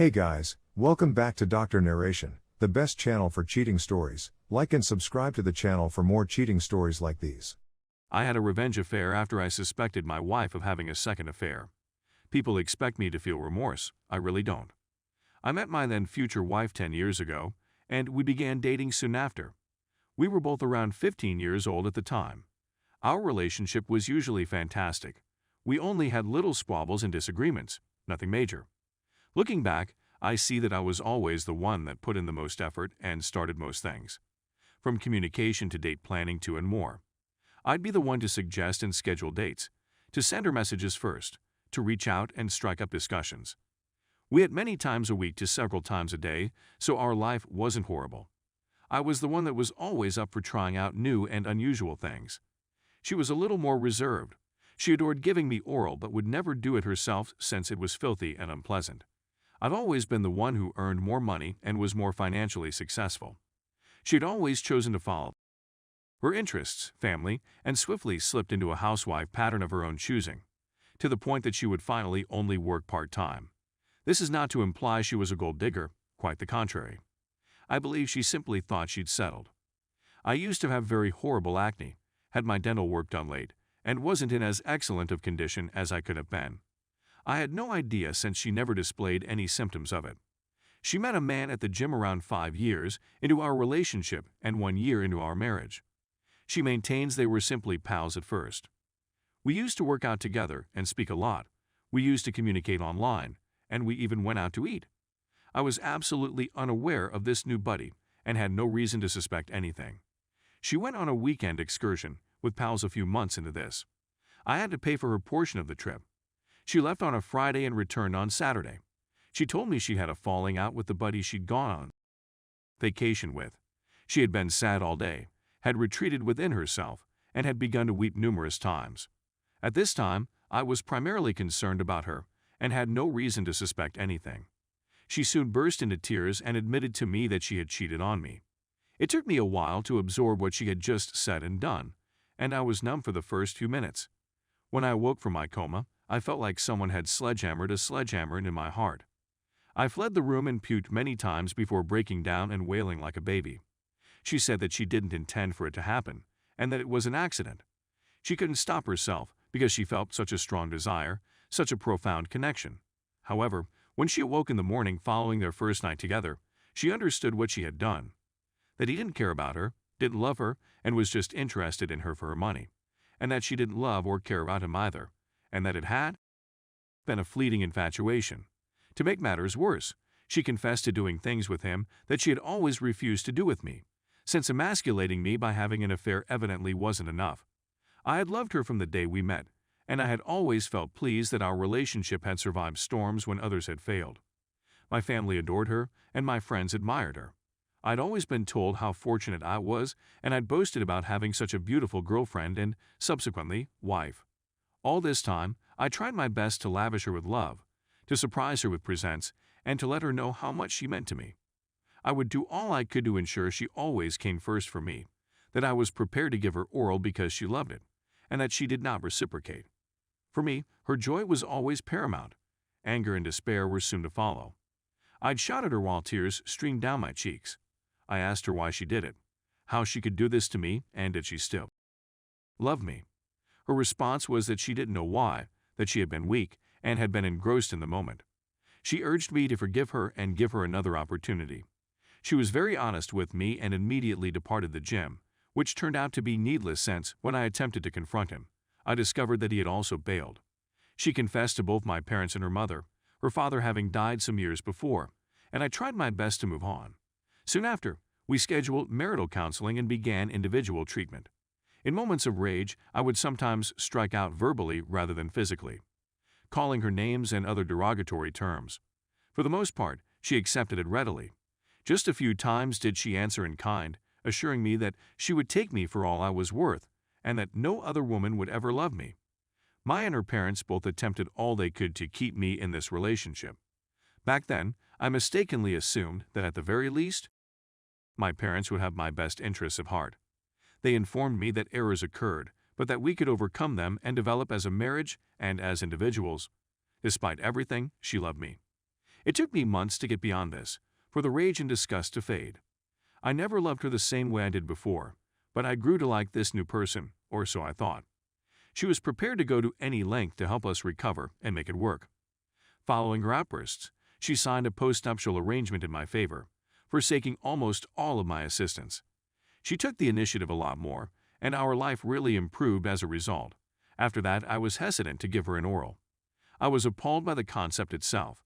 Hey guys, welcome back to Dr. Narration, the best channel for cheating stories. Like and subscribe to the channel for more cheating stories like these. I had a revenge affair after I suspected my wife of having a second affair. People expect me to feel remorse. I really don't. I met my then future wife 10 years ago, and we began dating soon after. We were both around 15 years old at the time. Our relationship was usually fantastic. We only had little squabbles and disagreements, nothing major. Looking back, I see that I was always the one that put in the most effort and started most things. From communication to date planning to and more. I'd be the one to suggest and schedule dates, to send her messages first, to reach out and strike up discussions. We had many times a week to several times a day, so our life wasn't horrible. I was the one that was always up for trying out new and unusual things. She was a little more reserved. She adored giving me oral but would never do it herself since it was filthy and unpleasant. I've always been the one who earned more money and was more financially successful. She had always chosen to follow her interests, family, and swiftly slipped into a housewife pattern of her own choosing, to the point that she would finally only work part-time. This is not to imply she was a gold digger, quite the contrary. I believe she simply thought she'd settled. I used to have very horrible acne, had my dental work done late, and wasn't in as excellent of condition as I could have been. I had no idea since she never displayed any symptoms of it. She met a man at the gym around 5 years into our relationship and 1 year into our marriage. She maintains they were simply pals at first. We used to work out together and speak a lot. We used to communicate online, and we even went out to eat. I was absolutely unaware of this new buddy and had no reason to suspect anything. She went on a weekend excursion with pals a few months into this. I had to pay for her portion of the trip. She left on a Friday and returned on Saturday. She told me she had a falling out with the buddy she'd gone on vacation with. She had been sad all day, had retreated within herself, and had begun to weep numerous times. At this time, I was primarily concerned about her and had no reason to suspect anything. She soon burst into tears and admitted to me that she had cheated on me. It took me a while to absorb what she had just said and done, and I was numb for the first few minutes. When I awoke from my coma, I felt like someone had sledgehammered a sledgehammer into my heart. I fled the room and puked many times before breaking down and wailing like a baby. She said that she didn't intend for it to happen, and that it was an accident. She couldn't stop herself because she felt such a strong desire, such a profound connection. However, when she awoke in the morning following their first night together, she understood what she had done. That he didn't care about her, didn't love her, and was just interested in her for her money. And that she didn't love or care about him either, and that it had been a fleeting infatuation. To make matters worse, she confessed to doing things with him that she had always refused to do with me, since emasculating me by having an affair evidently wasn't enough. I had loved her from the day we met, and I had always felt pleased that our relationship had survived storms when others had failed. My family adored her, and my friends admired her. I'd always been told how fortunate I was, and I'd boasted about having such a beautiful girlfriend and, subsequently, wife. All this time, I tried my best to lavish her with love, to surprise her with presents, and to let her know how much she meant to me. I would do all I could to ensure she always came first for me, that I was prepared to give her oral because she loved it, and that she did not reciprocate. For me, her joy was always paramount. Anger and despair were soon to follow. I'd shot at her while tears streamed down my cheeks. I asked her why she did it, how she could do this to me, and did she still love me. Her response was that she didn't know why, that she had been weak and had been engrossed in the moment. She urged me to forgive her and give her another opportunity. She was very honest with me and immediately departed the gym, which turned out to be needless since, when I attempted to confront him, I discovered that he had also bailed. She confessed to both my parents and her father having died some years before, and I tried my best to move on. Soon after, we scheduled marital counseling and began individual treatment. In moments of rage, I would sometimes strike out verbally rather than physically, calling her names and other derogatory terms. For the most part, she accepted it readily. Just a few times did she answer in kind, assuring me that she would take me for all I was worth, and that no other woman would ever love me. My and her parents both attempted all they could to keep me in this relationship. Back then, I mistakenly assumed that at the very least, my parents would have my best interests at heart. They informed me that errors occurred, but that we could overcome them and develop as a marriage and as individuals. Despite everything, she loved me. It took me months to get beyond this, for the rage and disgust to fade. I never loved her the same way I did before, but I grew to like this new person, or so I thought. She was prepared to go to any length to help us recover and make it work. Following her outbursts, she signed a postduptial arrangement in my favor, forsaking almost all of my assistance. She took the initiative a lot more, and our life really improved as a result. After that, I was hesitant to give her an oral. I was appalled by the concept itself.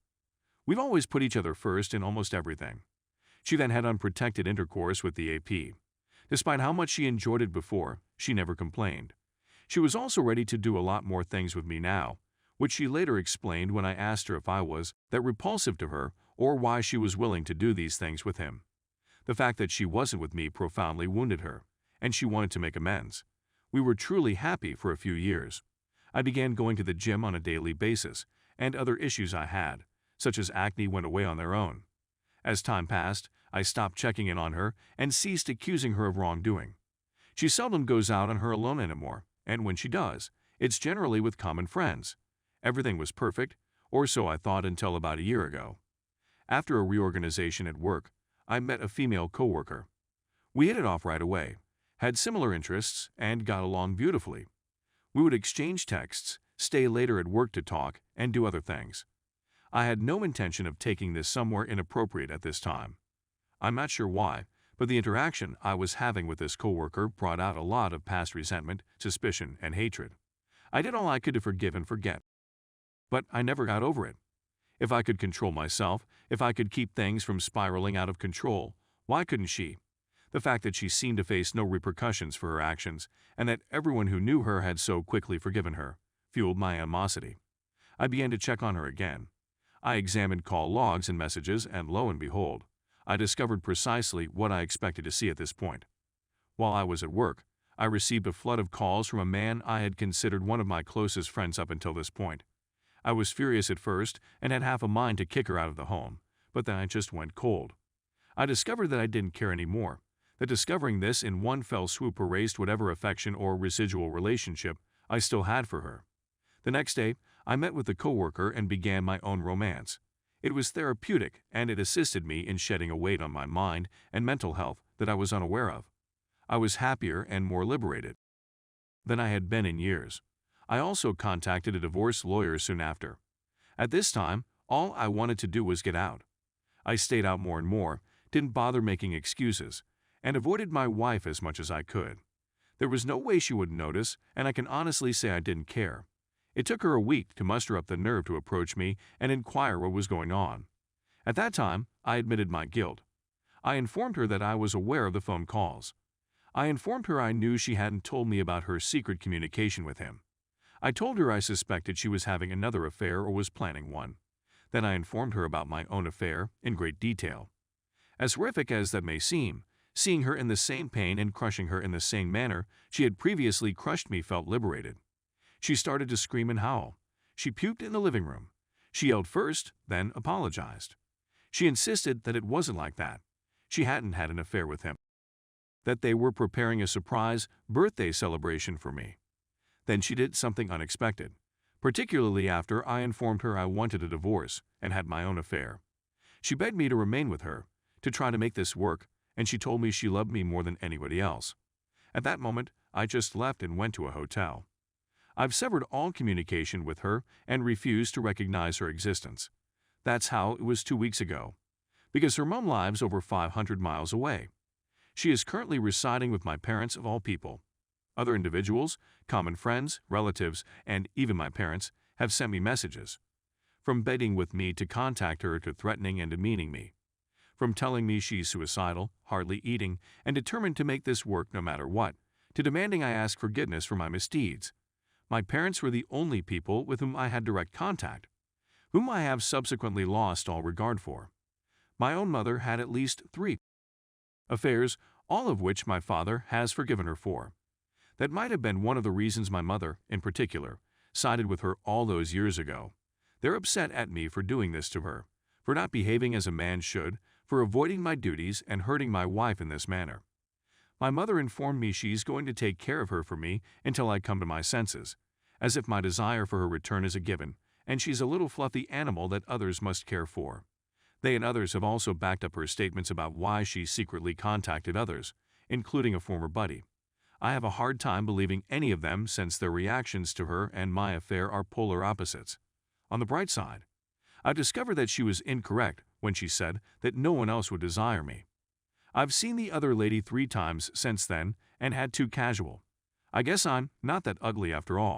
We've always put each other first in almost everything. She then had unprotected intercourse with the AP. Despite how much she enjoyed it before, she never complained. She was also ready to do a lot more things with me now, which she later explained when I asked her if I was that repulsive to her or why she was willing to do these things with him. The fact that she wasn't with me profoundly wounded her, and she wanted to make amends. We were truly happy for a few years. I began going to the gym on a daily basis, and other issues I had, such as acne, went away on their own. As time passed, I stopped checking in on her and ceased accusing her of wrongdoing. She seldom goes out on her alone anymore, and when she does, it's generally with common friends. Everything was perfect, or so I thought until about a year ago. After a reorganization at work, I met a female coworker. We hit it off right away, had similar interests, and got along beautifully. We would exchange texts, stay later at work to talk, and do other things. I had no intention of taking this somewhere inappropriate at this time. I'm not sure why, but the interaction I was having with this coworker brought out a lot of past resentment, suspicion, and hatred. I did all I could to forgive and forget. But I never got over it. If I could control myself, if I could keep things from spiraling out of control, why couldn't she? The fact that she seemed to face no repercussions for her actions, and that everyone who knew her had so quickly forgiven her, fueled my animosity. I began to check on her again. I examined call logs and messages, and lo and behold, I discovered precisely what I expected to see at this point. While I was at work, I received a flood of calls from a man I had considered one of my closest friends up until this point. I was furious at first and had half a mind to kick her out of the home, but then I just went cold. I discovered that I didn't care anymore, that discovering this in one fell swoop erased whatever affection or residual relationship I still had for her. The next day, I met with the coworker and began my own romance. It was therapeutic, and it assisted me in shedding a weight on my mind and mental health that I was unaware of. I was happier and more liberated than I had been in years. I also contacted a divorce lawyer soon after. At this time, all I wanted to do was get out. I stayed out more and more, didn't bother making excuses, and avoided my wife as much as I could. There was no way she would notice, and I can honestly say I didn't care. It took her a week to muster up the nerve to approach me and inquire what was going on. At that time, I admitted my guilt. I informed her that I was aware of the phone calls. I informed her I knew she hadn't told me about her secret communication with him. I told her I suspected she was having another affair or was planning one. Then I informed her about my own affair in great detail. As horrific as that may seem, seeing her in the same pain and crushing her in the same manner she had previously crushed me felt liberated. She started to scream and howl. She puked in the living room. She yelled first, then apologized. She insisted that it wasn't like that. She hadn't had an affair with him. That they were preparing a surprise birthday celebration for me. Then she did something unexpected, particularly after I informed her I wanted a divorce and had my own affair. She begged me to remain with her, to try to make this work, and she told me she loved me more than anybody else. At that moment, I just left and went to a hotel. I've severed all communication with her and refused to recognize her existence. That's how it was 2 weeks ago, because her mom lives over 500 miles away. She is currently residing with my parents of all people. Other individuals, common friends, relatives, and even my parents have sent me messages. From begging with me to contact her to threatening and demeaning me. From telling me she's suicidal, hardly eating, and determined to make this work no matter what, to demanding I ask forgiveness for my misdeeds. My parents were the only people with whom I had direct contact, whom I have subsequently lost all regard for. My own mother had at least 3 affairs, all of which my father has forgiven her for. That might have been one of the reasons my mother, in particular, sided with her all those years ago. They're upset at me for doing this to her, for not behaving as a man should, for avoiding my duties and hurting my wife in this manner. My mother informed me she's going to take care of her for me until I come to my senses, as if my desire for her return is a given, and she's a little fluffy animal that others must care for. They and others have also backed up her statements about why she secretly contacted others, including a former buddy. I have a hard time believing any of them since their reactions to her and my affair are polar opposites. On the bright side, I've discovered that she was incorrect when she said that no one else would desire me. I've seen the other lady 3 times since then and had 2 casual. I guess I'm not that ugly after all.